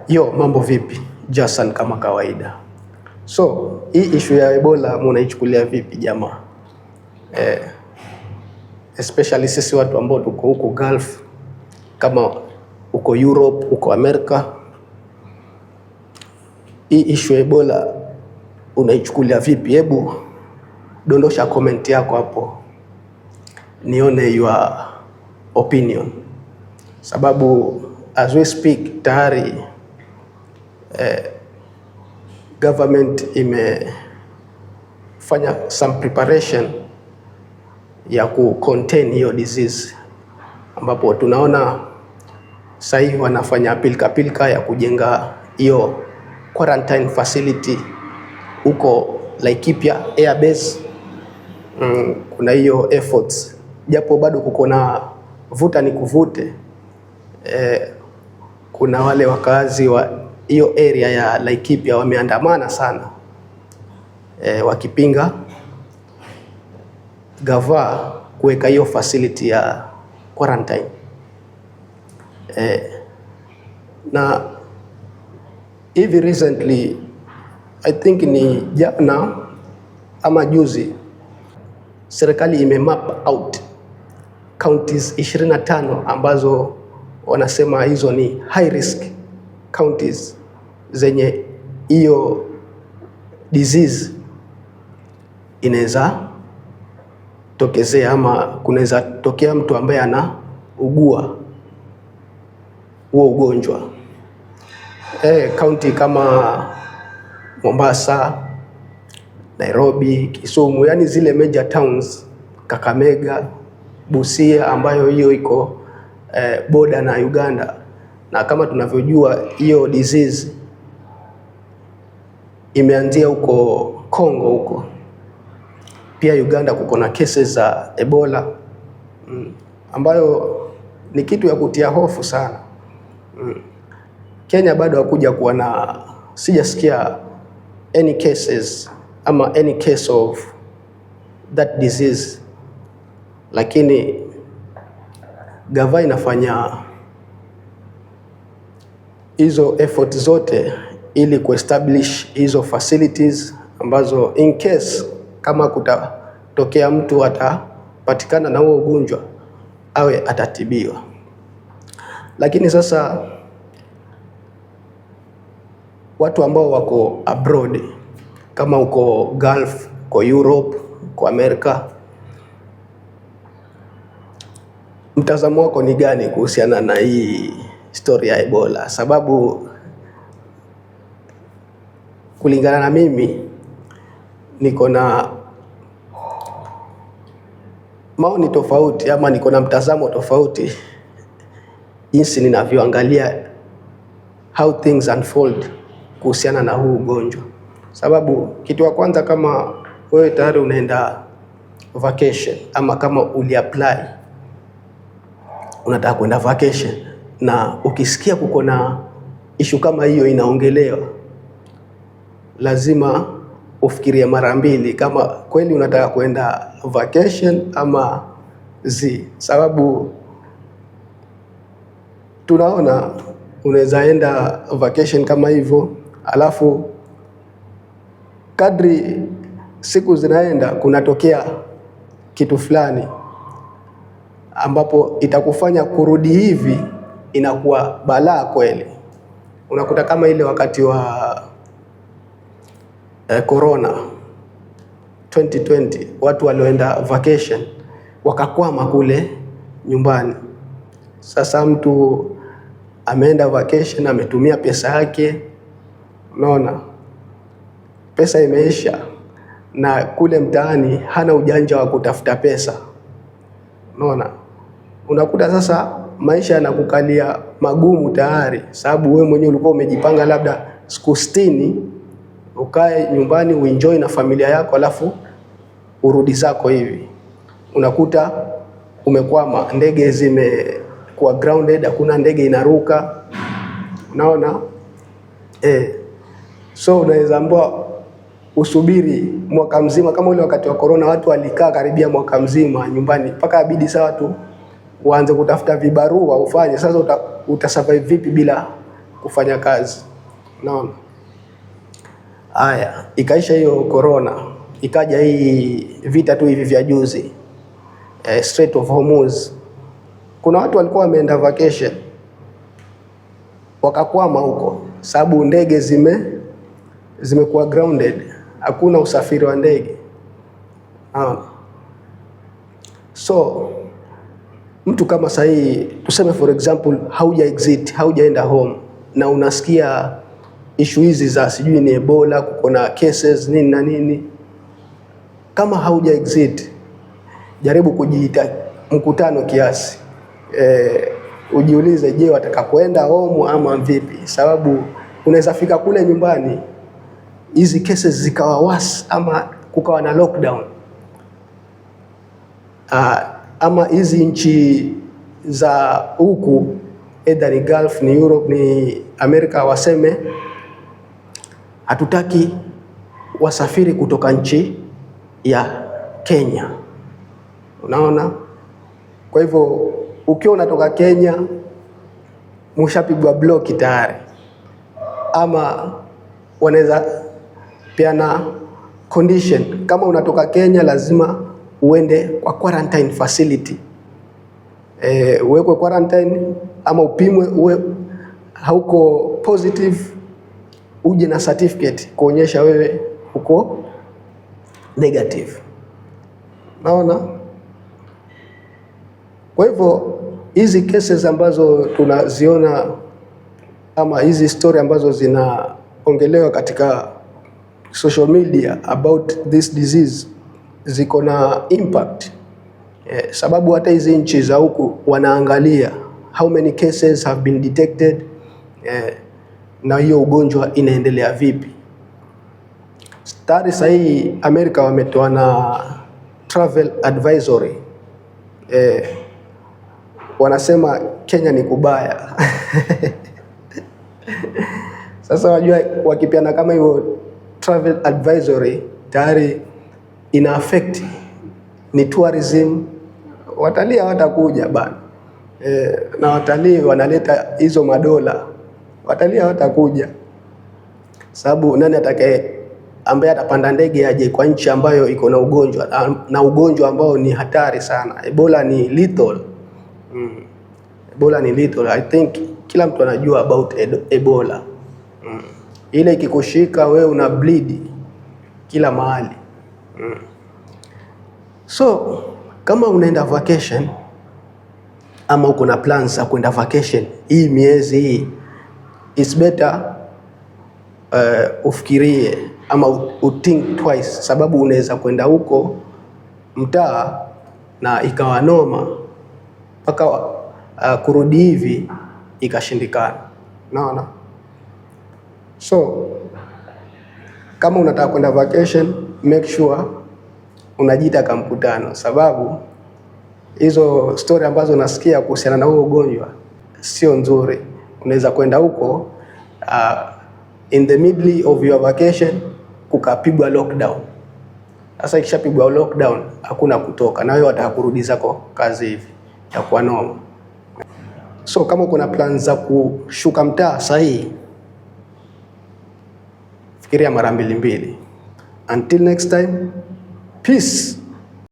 Yo, mambo vipi? Jason kama kawaida. So, hii issue ya Ebola mnaichukulia vipi jamaa? Especially sisi watu ambao tuko huko Gulf, kama uko Europe, uko Amerika. Hii issue ya Ebola unaichukulia vipi? Hebu dondosha comment yako hapo, nione your opinion. Sababu as we speak tayari government imefanya some preparation ya contain hiyo disease, ambapo tunaona sasa wanafanya pilika ya kujenga hiyo quarantine facility huko Laikipia Air Base. Kuna hiyo efforts, japo bado kuko na vuta ni kuvute. Kuna wale wakazi wa hiyo area ya Laikipia wameandamana sana wakipinga gava kuweka hiyo facility ya quarantine. Na hivi recently, I think ni jana ama juzi, serikali imemap out counties 25 ambazo wanasema hizo ni high risk counties zenye hiyo disease inaweza tokezea, ama kunaweza tokea mtu ambaye ana ugua huo ugonjwa. County kama Mombasa, Nairobi, Kisumu, yani zile major towns, Kakamega, Busia ambayo hiyo iko border na Uganda. Na kama tunavyojua hiyo disease imeanzia huko Kongo huko. Pia Uganda kuko na cases za Ebola ambayo ni kitu ya kutia hofu sana. Kenya bado hakuja kuwa na, sijasikia any cases ama any case of that disease, lakini gava inafanya hizo effort zote ili kuestablish hizo facilities ambazo in case kama kutatokea mtu atapatikana na huo ugonjwa awe atatibiwa. Lakini sasa watu ambao wako abroad, kama uko Gulf, uko Europe, uko Amerika, mtazamo wako ni gani kuhusiana na hii story ya Ebola? Sababu kulingana na mimi niko na maoni tofauti, ama niko na mtazamo tofauti jinsi ninavyoangalia how things unfold kuhusiana na huu ugonjwa. Sababu kitu ya kwanza, kama wewe tayari unaenda vacation, ama kama uliapply unataka kwenda vacation, na ukisikia kuko na issue kama hiyo inaongelewa, lazima ufikirie mara mbili kama kweli unataka kwenda vacation ama sababu tunaona unaweza enda vacation kama hivyo, alafu kadri siku zinaenda kunatokea kitu fulani ambapo itakufanya kurudi hivi inakuwa balaa kweli. Unakuta kama ile wakati wa Corona 2020, watu walioenda vacation wakakwama kule nyumbani. Sasa mtu ameenda vacation, ametumia pesa yake, unaona pesa imeisha, na kule mtaani hana ujanja wa kutafuta pesa, unaona. Unakuta sasa maisha yanakukalia magumu tayari, sababu wewe mwenyewe ulikuwa umejipanga labda siku 60 ukae nyumbani uenjoy na familia yako, alafu urudi zako hivi. Unakuta umekwama, ndege zimekuwa grounded, hakuna ndege inaruka, unaona. So unaweza ambao usubiri mwaka mzima, kama ule wakati wa Corona watu walikaa karibia mwaka mzima nyumbani, mpaka abidi saa watu uanze kutafuta vibarua ufanye. Sasa utasurvive vipi bila kufanya kazi. Naona haya, ikaisha hiyo corona, ikaja hii vita tu hivi vya juzi, Strait of Hormuz. Kuna watu walikuwa wameenda vacation wakakwama huko, sababu ndege zimekuwa grounded, hakuna usafiri wa ndege. So mtu kama sahii, tuseme for example, haujaenda home na unasikia issue hizi za sijui ni Ebola, kuko na cases nini na nini, kama hauja exit, jaribu kujiita mkutano kiasi, ujiulize, je, wataka kwenda home ama vipi? Sababu unaweza fika kule nyumbani hizi cases zikawa worse, ama kukawa na lockdown, ama hizi nchi za huku either ni Gulf, ni Europe, ni Amerika, waseme hatutaki wasafiri kutoka nchi ya Kenya. Unaona? Kwa hivyo ukiwa unatoka Kenya mshapigwa block tayari, ama wanaweza peana condition, kama unatoka Kenya lazima uende kwa quarantine facility, uwekwe quarantine ama upimwe, uwe hauko positive, uje na certificate kuonyesha wewe uko negative. Naona? Kwa hivyo hizi cases ambazo tunaziona ama hizi story ambazo zinaongelewa katika social media about this disease ziko na impact, sababu hata hizi nchi za huku wanaangalia how many cases have been detected, na hiyo ugonjwa inaendelea vipi. Tayari sasa hii Amerika wametoa na travel advisory, wanasema Kenya ni kubaya. Sasa wajua, wakipiana kama hivyo travel advisory, tayari ina affect ni tourism, watalii hawatakuja bana. Na watalii wanaleta hizo madola, watalii hawatakuja, sababu nani ambaye atapanda ndege aje kwa nchi ambayo iko na ugonjwa, na ugonjwa ambao ni hatari sana. Ebola ni lethal. Ebola ni lethal. I think kila mtu anajua about Ebola. Ile ikikushika wewe una bleed kila mahali. So kama unaenda vacation ama uko na plans za kwenda vacation hii miezi hii, it's better ufikirie ama uthink twice, sababu unaweza kwenda huko mtaa na ikawa noma mpaka kurudi hivi ikashindikana. Naona? So kama unataka kwenda vacation, make sure unajiita kama mkutano, sababu hizo story ambazo nasikia kuhusiana na huo ugonjwa sio nzuri. Unaweza kwenda huko in the middle of your vacation kukapigwa lockdown. Sasa ikishapigwa lockdown hakuna kutoka, na wewe watakurudi zako kazi hivi ya kwa noma. So kama kuna plans za kushuka mtaa sahihi, fikiria mara mbili. Until next time, peace.